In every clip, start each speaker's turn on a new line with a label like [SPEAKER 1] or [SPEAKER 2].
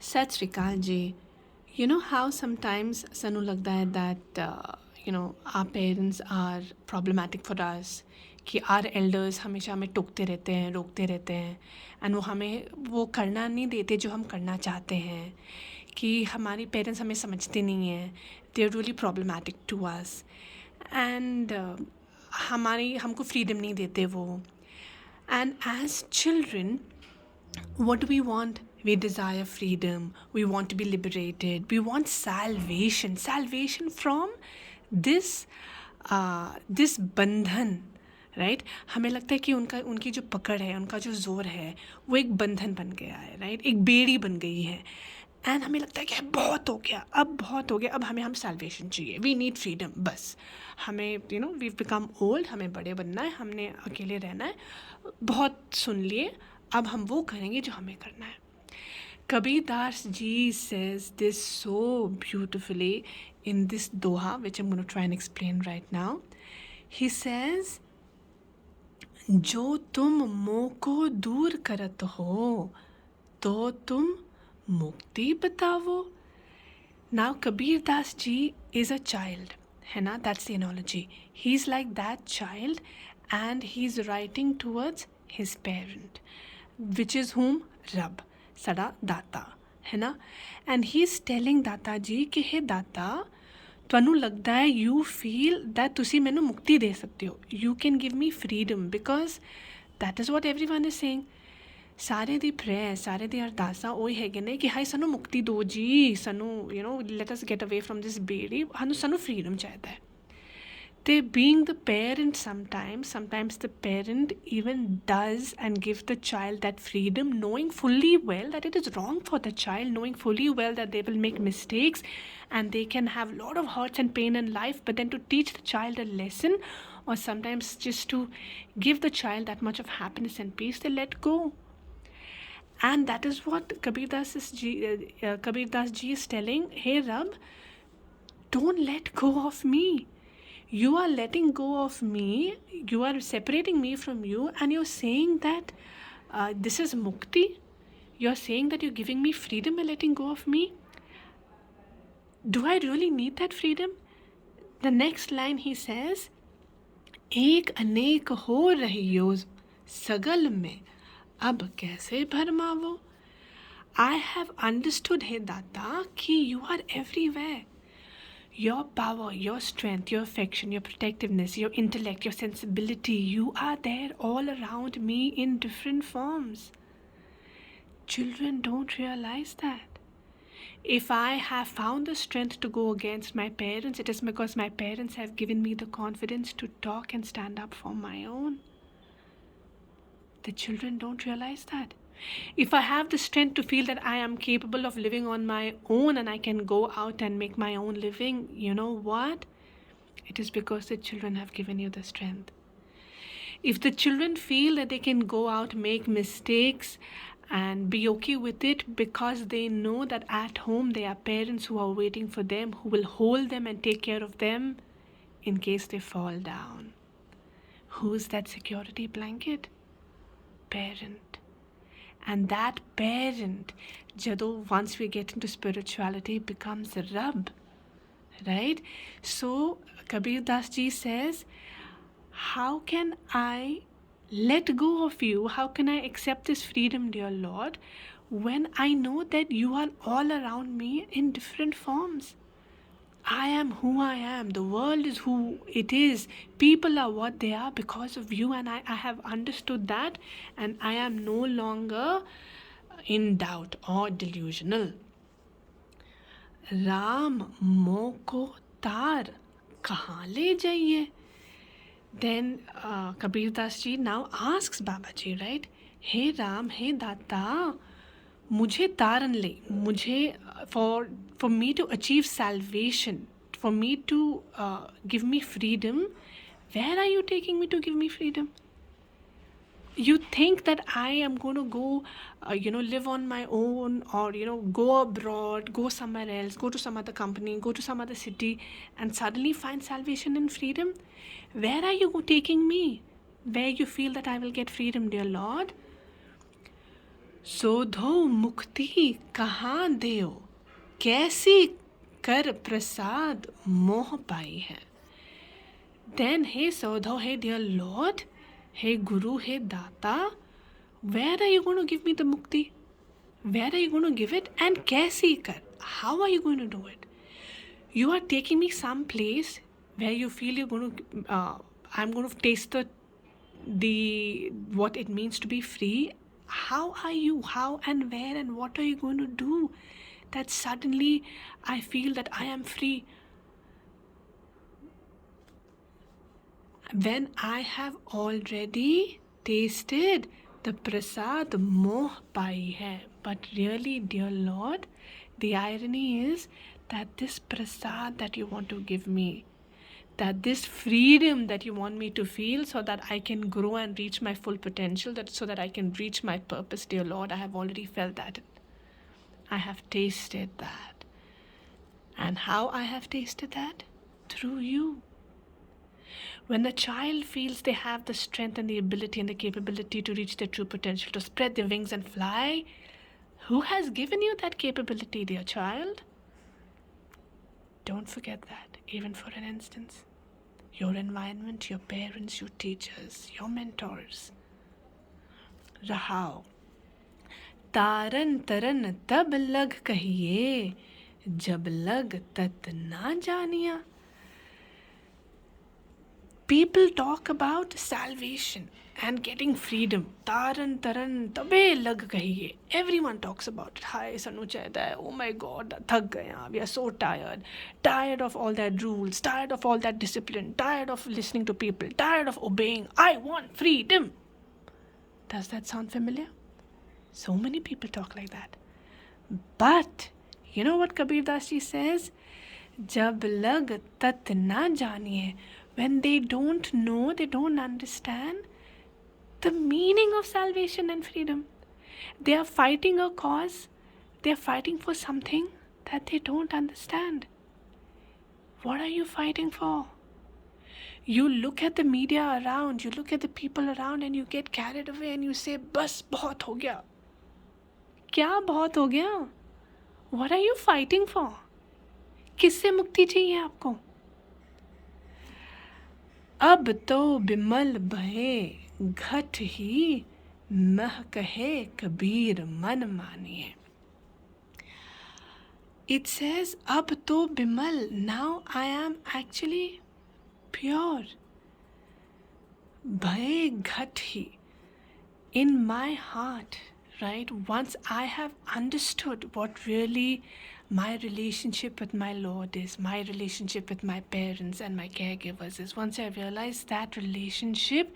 [SPEAKER 1] सत श्री अकाल जी. You know how sometimes sanu lagta hai that our parents are problematic for us, कि our elders हमेशा हमें टोकते रहते हैं, रोकते रहते हैं, एंड वो हमें वो करना नहीं देते जो हम करना चाहते हैं, कि हमारी पेरेंट्स हमें समझते नहीं हैं, they are really problematic to us, and हमारी हमको फ्रीडम नहीं देते वो. And as children, what do we want? We desire freedom. We want to be liberated. We want salvation. Salvation from this this बंधन, राइट. हमें लगता है कि उनकी जो पकड़ है, उनका जो ज़ोर है, वो एक बंधन बन गया है, राइट, एक बेड़ी बन गई है. एंड हमें लगता है कि बहुत हो गया, अब बहुत हो गया, अब हमें सैल्वेशन चाहिए, वी नीड फ्रीडम. बस हमें वी बिकम ओल्ड, हमें बड़े बनना है, हमने अकेले रहना है, बहुत सुन लिए, अब हम वो करेंगे जो हमें करना है. Kabir Das Ji says this so beautifully in this doha, which I'm going to try and explain right now. He says, जो तुम मोह को दूर करत हो, तो तुम मुक्ति बताओ. Now Kabir Das Ji is a child, है ना? That's the analogy. He's like that child, and he's writing towards his parent, which is whom? Rabb, sada दाता, है ना? And he's telling दाता जी कि हे दाता, ਤੁਹਾਨੂੰ ਲੱਗਦਾ ਹੈ you feel that ਤੁਸੀਂ ਮੈਨੂੰ ਮੁਕਤੀ ਦੇ ਸਕਦੇ ਹੋ, you can give me freedom, because that is what everyone is saying. ਸਾਰੇ ਦੀ ਪ੍ਰੇਅਰ, ਸਾਰੇ ਦੀ ਅਰਦਾਸਾਂ ਉਹੀ ਹੈਗੇ ਨੇ ਕਿ ਹਾਏ ਸਾਨੂੰ ਮੁਕਤੀ ਦਿਓ ਜੀ, ਸਾਨੂੰ let us get away from this ਬੇੜੀ, ਸਾਨੂੰ freedom ਚਾਹੀਦਾ ਹੈ. They being the parent, sometimes the parent even does and gives the child that freedom, knowing fully well that it is wrong for the child, knowing fully well that they will make mistakes and they can have a lot of hurts and pain in life, but then to teach the child a lesson, or sometimes just to give the child that much of happiness and peace, they let go. And that is what Kabir Das Ji is telling, hey Rabb, don't let go of me. You are letting go of me, you are separating me from you, and you're saying that this is mukti. You're saying that you're giving me freedom by letting go of me. Do I really need that freedom? The next line he says, एक अनेक हो रही हो सगल में, अब कैसे भरमावो. I have understood, हे दाता, कि you are everywhere. Your power, your strength, your affection, your protectiveness, your intellect, your sensibility, you are there all around me in different forms. Children don't realize that. If I have found the strength to go against my parents, it is because my parents have given me the confidence to talk and stand up for my own. The children don't realize that. If I have the strength to feel that I am capable of living on my own and I can go out and make my own living, you know what? It is because the children have given you the strength. If the children feel that they can go out, make mistakes, and be okay with it because they know that at home there are parents who are waiting for them, who will hold them and take care of them in case they fall down. Who's that security blanket? Parent. And that parent, jado once we get into spirituality, becomes Rabb, right? So Kabir Das Ji says, how can I let go of you? How can I accept this freedom, dear Lord, when I know that you are all around me in different forms? I am who I am. The world is who it is. People are what they are because of you, and I have understood that, and I am no longer in doubt or delusional. Ram moko tar kahan le jaiye? Then Kabir Das Ji now asks Babaji, right? Hey Ram, hey Data, मुझे तारन ले, मुझे for me to achieve salvation, for me to give me freedom, where are you taking me to give me freedom? You think that I am going to go, live on my own, or, go abroad, go somewhere else, go to some other company, go to some other city, and suddenly find salvation and freedom? Where are you taking me? Where you feel that I will get freedom, dear Lord? सोधो मुक्ति कहाँ देओ, कैसी कर प्रसाद मोह पाई है. Then, hey Sodho, hey dear Lord, hey Guru, hey Data, where are you going to give me the mukti? Where are you going to give it? And kaisi kar? How are you going to do it? You are taking me some place where you feel you're going to, I'm going to taste the what it means to be free. How are you? How and where and what are you going to do? That suddenly I feel that I am free. When I have already tasted the prasad moh pai hai. But really, dear Lord, the irony is that this prasad that you want to give me, that this freedom that you want me to feel so that I can grow and reach my full potential, so that I can reach my purpose, dear Lord, I have already felt that. I have tasted that. And how I have tasted that? Through you. When a child feels they have the strength and the ability and the capability to reach their true potential, to spread their wings and fly, who has given you that capability, dear child? Don't forget that, even for an instance. Your environment, your parents, your teachers, your mentors. Rahao. तारन तरन तब लग कहिए, जब लग तत ना जानिया. People talk about salvation and getting freedom. Taran taran tabe lag kahiye. Everyone talks about it. Hi, Sanu Chaita. Oh my God, thak gaya. We are so tired. Tired of all that rules. Tired of all that discipline. Tired of listening to people. Tired of obeying. I want freedom. Does that sound familiar? So many people talk like that. But you know what Kabir Das Ji says? Jab lag tat na janiye. When they don't know, they don't understand the meaning of salvation and freedom. They are fighting a cause. They are fighting for something that they don't understand. What are you fighting for? You look at the media around, you look at the people around and you get carried away and you say, bas bahut ho gaya. Kya bahut ho gaya? What are you fighting for? किससे मुक्ति चाहिए आपको? अब तो बिमल बहे घट ही मह कहे कबीर मन मानिए. It says, अब तो Bimal, now I am actually pure. Bhaye ghat hi, in my heart, right? Once I have understood what really my relationship with my Lord is, my relationship with my parents and my caregivers is, once I realize that relationship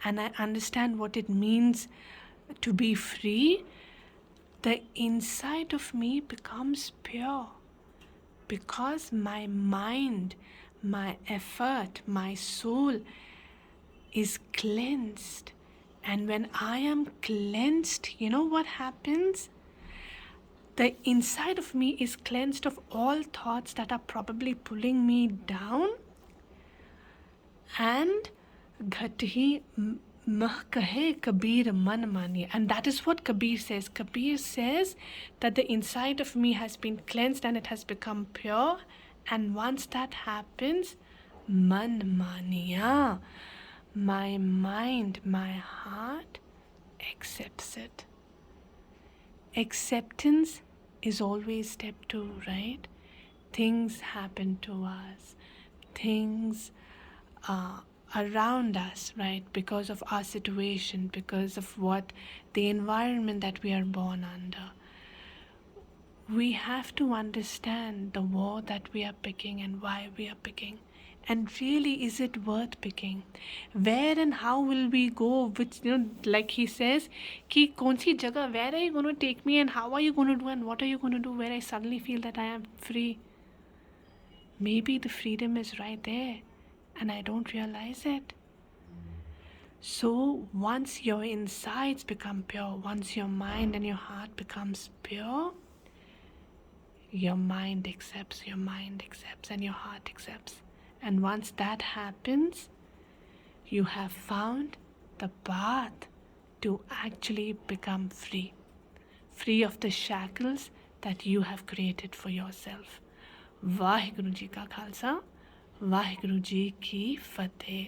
[SPEAKER 1] and I understand what it means to be free, the inside of me becomes pure, because my mind, my effort, my soul is cleansed. And when I am cleansed, you know what happens? The inside of me is cleansed of all thoughts that are probably pulling me down. And ghati mah kahe Kabir man mani. And that is what Kabir says. Kabir says that the inside of me has been cleansed and it has become pure. And once that happens, man maniya, my mind, my heart accepts it. Acceptance is always step 2, right? Things happen to us. Things around us, right? Because of our situation, because of what the environment that we are born under. We have to understand the war that we are picking and why we are picking. And really, is it worth picking? Where and how will we go? Which, like he says, ki kaun si jagah, where are you going to take me and how are you going to do and what are you going to do where I suddenly feel that I am free? Maybe the freedom is right there and I don't realize it. So once your insides become pure, once your mind and your heart becomes pure, your mind accepts, and your heart accepts. And once that happens, you have found the path to actually become free of the shackles that you have created for yourself. Waheguru ji ਕਾ ਖਾਲਸਾ, ਵਾਹਿਗੁਰੂ ਜੀ ਕੀ ਫਤਿਹ।